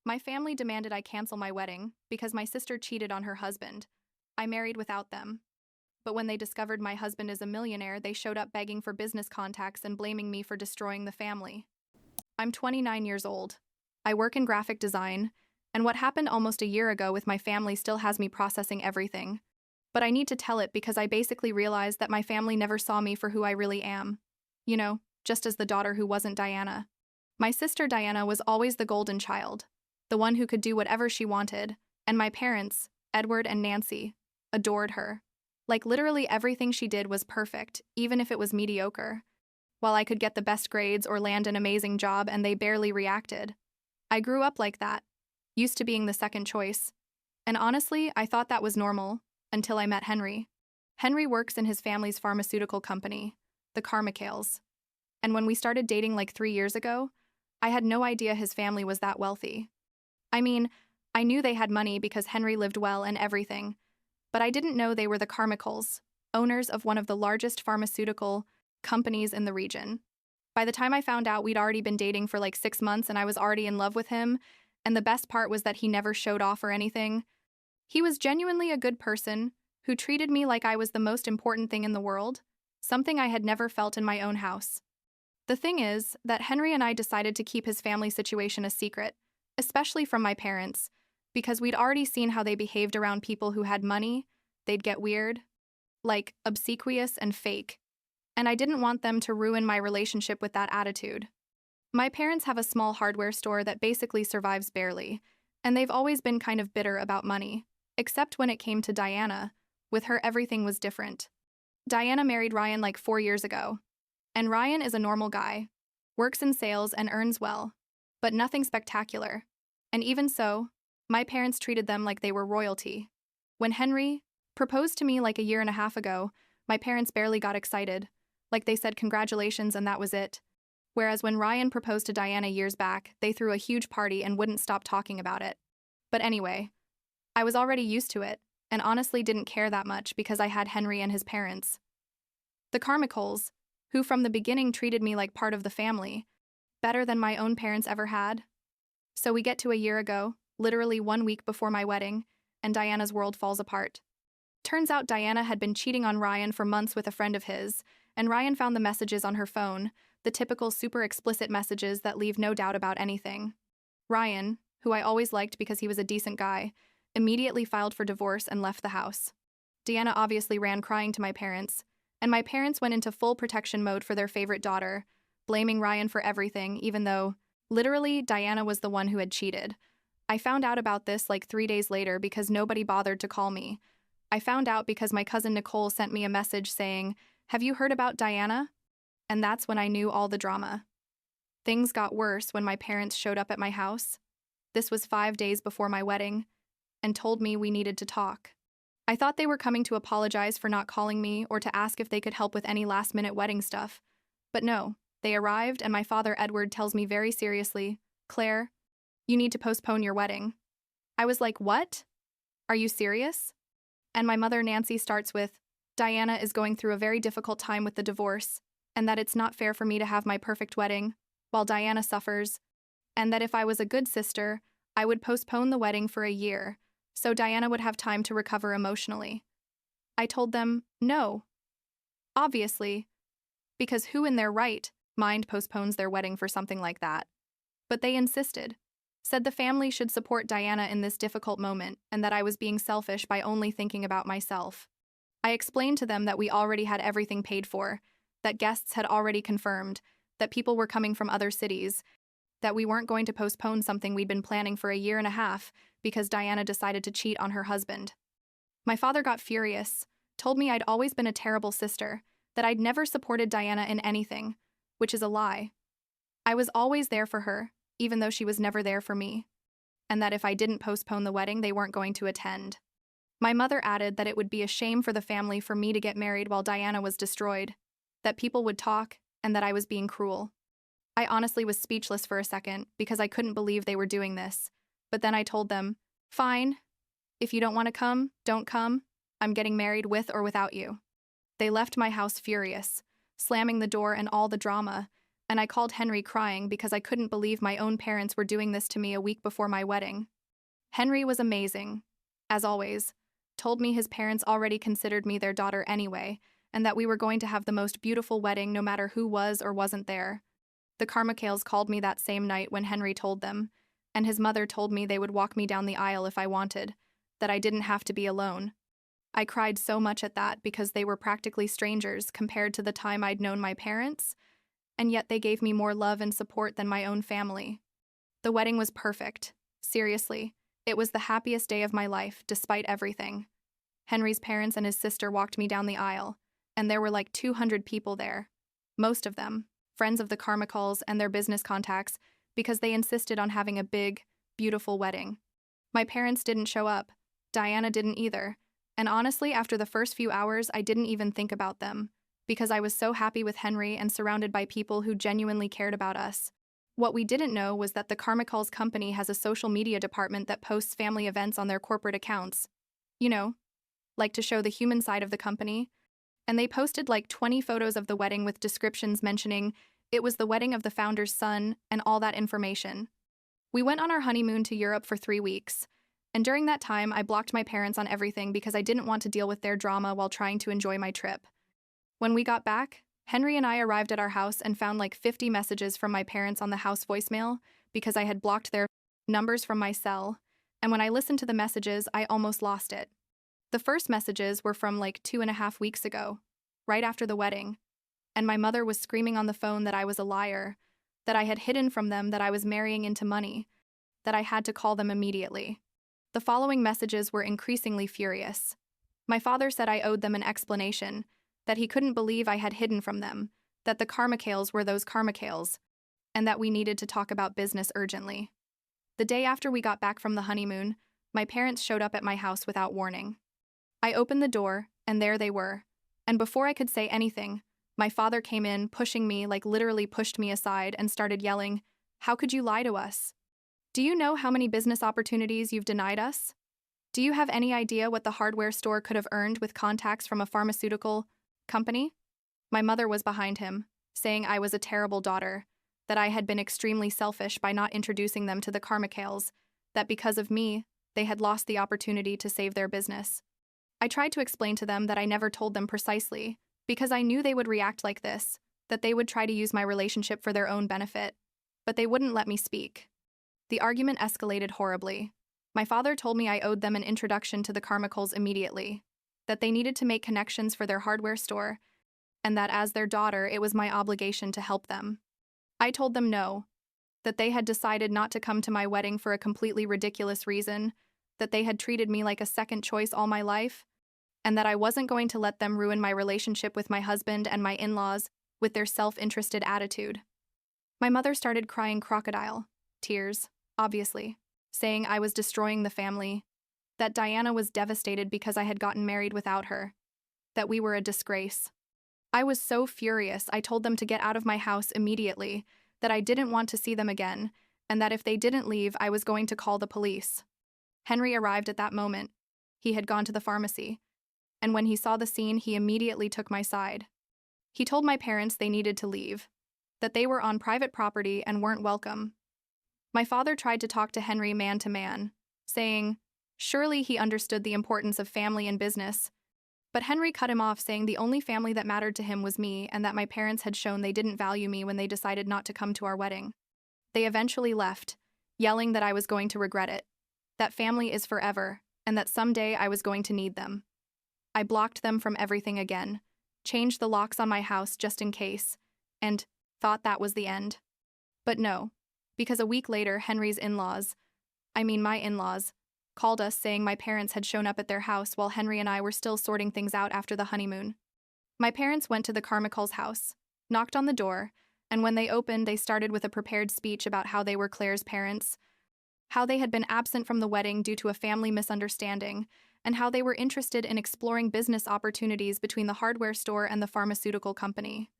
My family demanded I cancel my wedding because my sister cheated on her husband. I married without them. But when they discovered my husband is a millionaire, they showed up begging for business contacts and blaming me for destroying the family. I'm 29 years old. I work in graphic design, and what happened almost a year ago with my family still has me processing everything. But I need to tell it because I basically realized that my family never saw me for who I really am. You know, just as the daughter who wasn't Diana. My sister Diana was always the golden child, the one who could do whatever she wanted, and my parents, Edward and Nancy, adored her. Like literally everything she did was perfect, even if it was mediocre. While I could get the best grades or land an amazing job and they barely reacted. I grew up like that, used to being the second choice. And honestly, I thought that was normal, until I met Henry. Henry works in his family's pharmaceutical company, the Carmichaels. And when we started dating like 3 years ago, I had no idea his family was that wealthy. I mean, I knew they had money because Henry lived well and everything, but I didn't know they were the Carmichaels, owners of one of the largest pharmaceutical companies in the region. By the time I found out, we'd already been dating for like 6 months and I was already in love with him, and the best part was that he never showed off or anything. He was genuinely a good person who treated me like I was the most important thing in the world, something I had never felt in my own house. The thing is that Henry and I decided to keep his family situation a secret, especially from my parents, because we'd already seen how they behaved around people who had money. They'd get weird, like obsequious and fake, and I didn't want them to ruin my relationship with that attitude. My parents have a small hardware store that basically survives barely, and they've always been kind of bitter about money, except when it came to Diana. With her, everything was different. Diana married Ryan like 4 years ago, and Ryan is a normal guy, works in sales and earns well, but nothing spectacular. And even so, my parents treated them like they were royalty. When Henry proposed to me like a year and a half ago, my parents barely got excited, like they said congratulations and that was it. Whereas when Ryan proposed to Diana years back, they threw a huge party and wouldn't stop talking about it. But anyway, I was already used to it, and honestly didn't care that much because I had Henry and his parents. The Carmichaels, who from the beginning treated me like part of the family, better than my own parents ever had. So we get to a year ago, literally 1 week before my wedding, and Diana's world falls apart. Turns out Diana had been cheating on Ryan for months with a friend of his, and Ryan found the messages on her phone, the typical super explicit messages that leave no doubt about anything. Ryan, who I always liked because he was a decent guy, immediately filed for divorce and left the house. Diana obviously ran crying to my parents, and my parents went into full protection mode for their favorite daughter, blaming Ryan for everything, even though, literally, Diana was the one who had cheated. I found out about this like 3 days later because nobody bothered to call me. I found out because my cousin Nicole sent me a message saying, "Have you heard about Diana?" And that's when I knew all the drama. Things got worse when my parents showed up at my house. This was 5 days before my wedding, and told me we needed to talk. I thought they were coming to apologize for not calling me or to ask if they could help with any last-minute wedding stuff. But no, they arrived and my father Edward tells me very seriously, "Claire, you need to postpone your wedding." I was like, "What? Are you serious?" And my mother Nancy starts with, "Diana is going through a very difficult time with the divorce, and that it's not fair for me to have my perfect wedding, while Diana suffers, and that if I was a good sister, I would postpone the wedding for a year, so Diana would have time to recover emotionally." I told them, no. Obviously, because who in their right mind postpones their wedding for something like that? But they insisted, said the family should support Diana in this difficult moment and that I was being selfish by only thinking about myself. I explained to them that we already had everything paid for, that guests had already confirmed, that people were coming from other cities, that we weren't going to postpone something we'd been planning for a year and a half because Diana decided to cheat on her husband. My father got furious, told me I'd always been a terrible sister, that I'd never supported Diana in anything, which is a lie. I was always there for her, even though she was never there for me, and that if I didn't postpone the wedding, they weren't going to attend. My mother added that it would be a shame for the family for me to get married while Diana was destroyed, that people would talk, and that I was being cruel. I honestly was speechless for a second because I couldn't believe they were doing this, but then I told them, "Fine. If you don't want to come, don't come. I'm getting married with or without you." They left my house furious, slamming the door and all the drama, and I called Henry crying because I couldn't believe my own parents were doing this to me a week before my wedding. Henry was amazing, as always, told me his parents already considered me their daughter anyway, and that we were going to have the most beautiful wedding no matter who was or wasn't there. The Carmichaels called me that same night when Henry told them, and his mother told me they would walk me down the aisle if I wanted, that I didn't have to be alone. I cried so much at that because they were practically strangers compared to the time I'd known my parents, and yet they gave me more love and support than my own family. The wedding was perfect. Seriously, it was the happiest day of my life, despite everything. Henry's parents and his sister walked me down the aisle, and there were like 200 people there. Most of them, friends of the Carmichaels and their business contacts, because they insisted on having a big, beautiful wedding. My parents didn't show up. Diana didn't either. And honestly, after the first few hours, I didn't even think about them, because I was so happy with Henry and surrounded by people who genuinely cared about us. What we didn't know was that the Carmichaels company has a social media department that posts family events on their corporate accounts. You know, like to show the human side of the company. And they posted like 20 photos of the wedding with descriptions mentioning it was the wedding of the founder's son and all that information. We went on our honeymoon to Europe for 3 weeks. And during that time, I blocked my parents on everything because I didn't want to deal with their drama while trying to enjoy my trip. When we got back, Henry and I arrived at our house and found like 50 messages from my parents on the house voicemail because I had blocked their numbers from my cell, and when I listened to the messages, I almost lost it. The first messages were from like 2.5 weeks ago, right after the wedding, and my mother was screaming on the phone that I was a liar, that I had hidden from them that I was marrying into money, that I had to call them immediately. The following messages were increasingly furious. My father said I owed them an explanation, that he couldn't believe I had hidden from them, that the Carmichaels were those Carmichaels, and that we needed to talk about business urgently. The day after we got back from the honeymoon, my parents showed up at my house without warning. I opened the door, and there they were. And before I could say anything, my father came in, pushing me, like literally pushed me aside, and started yelling, "How could you lie to us? Do you know how many business opportunities you've denied us? Do you have any idea what the hardware store could have earned with contacts from a pharmaceutical company?" My mother was behind him, saying I was a terrible daughter, that I had been extremely selfish by not introducing them to the Carmichaels, that because of me, they had lost the opportunity to save their business. I tried to explain to them that I never told them precisely, because I knew they would react like this, that they would try to use my relationship for their own benefit, but they wouldn't let me speak. The argument escalated horribly. My father told me I owed them an introduction to the Carmichaels immediately, that they needed to make connections for their hardware store, and that as their daughter, it was my obligation to help them. I told them no, that they had decided not to come to my wedding for a completely ridiculous reason, that they had treated me like a second choice all my life, and that I wasn't going to let them ruin my relationship with my husband and my in-laws with their self-interested attitude. My mother started crying crocodile tears, obviously, saying I was destroying the family, that Diana was devastated because I had gotten married without her, that we were a disgrace. I was so furious, I told them to get out of my house immediately, that I didn't want to see them again, and that if they didn't leave, I was going to call the police. Henry arrived at that moment. He had gone to the pharmacy, and when he saw the scene, he immediately took my side. He told my parents they needed to leave, that they were on private property and weren't welcome. My father tried to talk to Henry man to man, saying, surely he understood the importance of family and business, but Henry cut him off, saying the only family that mattered to him was me and that my parents had shown they didn't value me when they decided not to come to our wedding. They eventually left, yelling that I was going to regret it, that family is forever, and that someday I was going to need them. I blocked them from everything again, changed the locks on my house just in case, and thought that was the end. But no, because a week later, Henry's my in-laws, called us saying my parents had shown up at their house while Henry and I were still sorting things out after the honeymoon. My parents went to the Carmichaels' house, knocked on the door, and when they opened, they started with a prepared speech about how they were Claire's parents, how they had been absent from the wedding due to a family misunderstanding, and how they were interested in exploring business opportunities between the hardware store and the pharmaceutical company.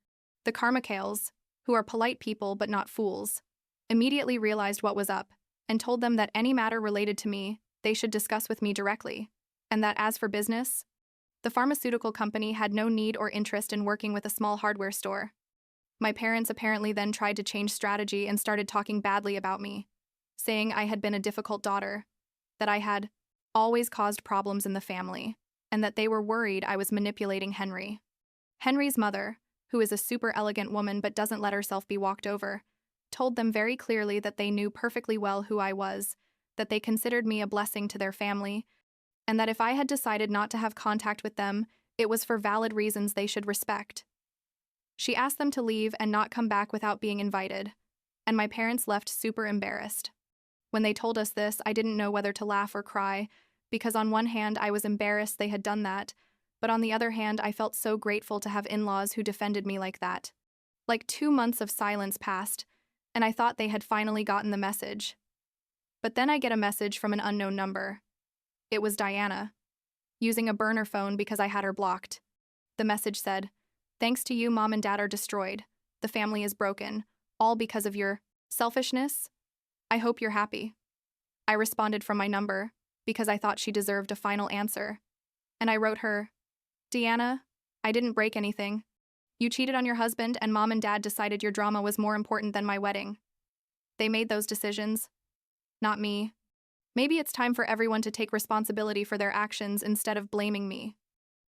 The Carmichaels, who are polite people but not fools, immediately realized what was up and told them that any matter related to me, they should discuss with me directly, and that as for business, the pharmaceutical company had no need or interest in working with a small hardware store. My parents apparently then tried to change strategy and started talking badly about me, saying I had been a difficult daughter, that I had always caused problems in the family, and that they were worried I was manipulating Henry. Henry's mother, who is a super elegant woman but doesn't let herself be walked over, told them very clearly that they knew perfectly well who I was, that they considered me a blessing to their family, and that if I had decided not to have contact with them, it was for valid reasons they should respect. She asked them to leave and not come back without being invited, and my parents left super embarrassed. When they told us this, I didn't know whether to laugh or cry, because on one hand I was embarrassed they had done that, but on the other hand I felt so grateful to have in-laws who defended me like that. Like 2 months of silence passed, and I thought they had finally gotten the message. But then I get a message from an unknown number. It was Diana, using a burner phone because I had her blocked. The message said, "Thanks to you, Mom and Dad are destroyed. The family is broken, all because of your selfishness. I hope you're happy." I responded from my number, because I thought she deserved a final answer. And I wrote her, "Deanna, I didn't break anything. You cheated on your husband and Mom and Dad decided your drama was more important than my wedding. They made those decisions, not me. Maybe it's time for everyone to take responsibility for their actions instead of blaming me."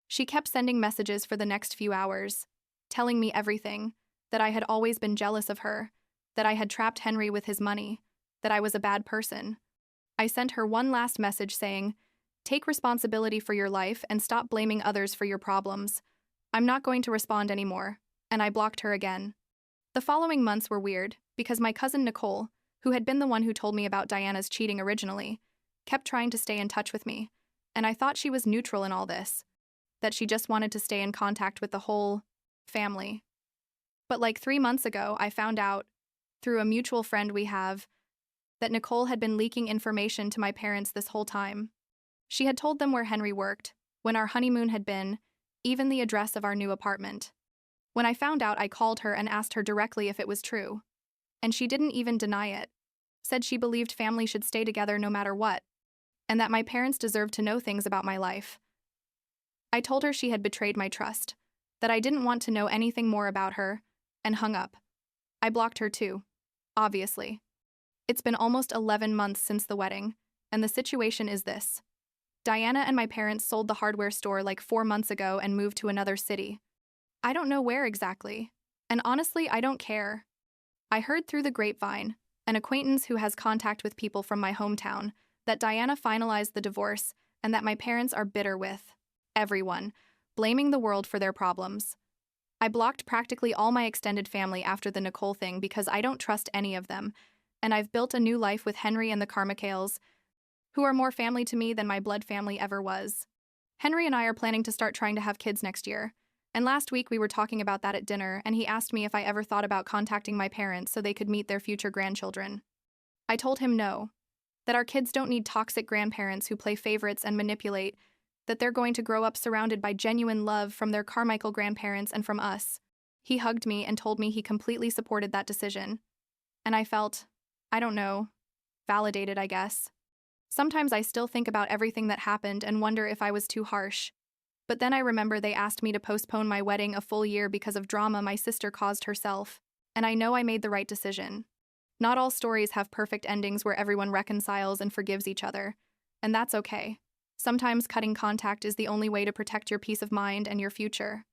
She kept sending messages for the next few hours, telling me everything, that I had always been jealous of her, that I had trapped Henry with his money, that I was a bad person. I sent her one last message saying, "Take responsibility for your life and stop blaming others for your problems. I'm not going to respond anymore," and I blocked her again. The following months were weird, because my cousin Nicole, who had been the one who told me about Diana's cheating originally, kept trying to stay in touch with me, and I thought she was neutral in all this, that she just wanted to stay in contact with the whole family. But like 3 months ago, I found out, through a mutual friend we have, that Nicole had been leaking information to my parents this whole time. She had told them where Henry worked, when our honeymoon had been, even the address of our new apartment. When I found out, I called her and asked her directly if it was true. And she didn't even deny it, said she believed family should stay together no matter what, and that my parents deserved to know things about my life. I told her she had betrayed my trust, that I didn't want to know anything more about her, and hung up. I blocked her too, obviously. It's been almost 11 months since the wedding, and the situation is this. Diana and my parents sold the hardware store like 4 months ago and moved to another city. I don't know where exactly, and honestly, I don't care. I heard through the grapevine, an acquaintance who has contact with people from my hometown, that Diana finalized the divorce and that my parents are bitter with everyone, blaming the world for their problems. I blocked practically all my extended family after the Nicole thing because I don't trust any of them, and I've built a new life with Henry and the Carmichaels, who are more family to me than my blood family ever was. Henry and I are planning to start trying to have kids next year, and last week we were talking about that at dinner, and he asked me if I ever thought about contacting my parents so they could meet their future grandchildren. I told him no, that our kids don't need toxic grandparents who play favorites and manipulate, that they're going to grow up surrounded by genuine love from their Carmichael grandparents and from us. He hugged me and told me he completely supported that decision. And I felt, I don't know, validated, I guess. Sometimes I still think about everything that happened and wonder if I was too harsh. But then I remember they asked me to postpone my wedding a full year because of drama my sister caused herself, and I know I made the right decision. Not all stories have perfect endings where everyone reconciles and forgives each other, and that's okay. Sometimes cutting contact is the only way to protect your peace of mind and your future.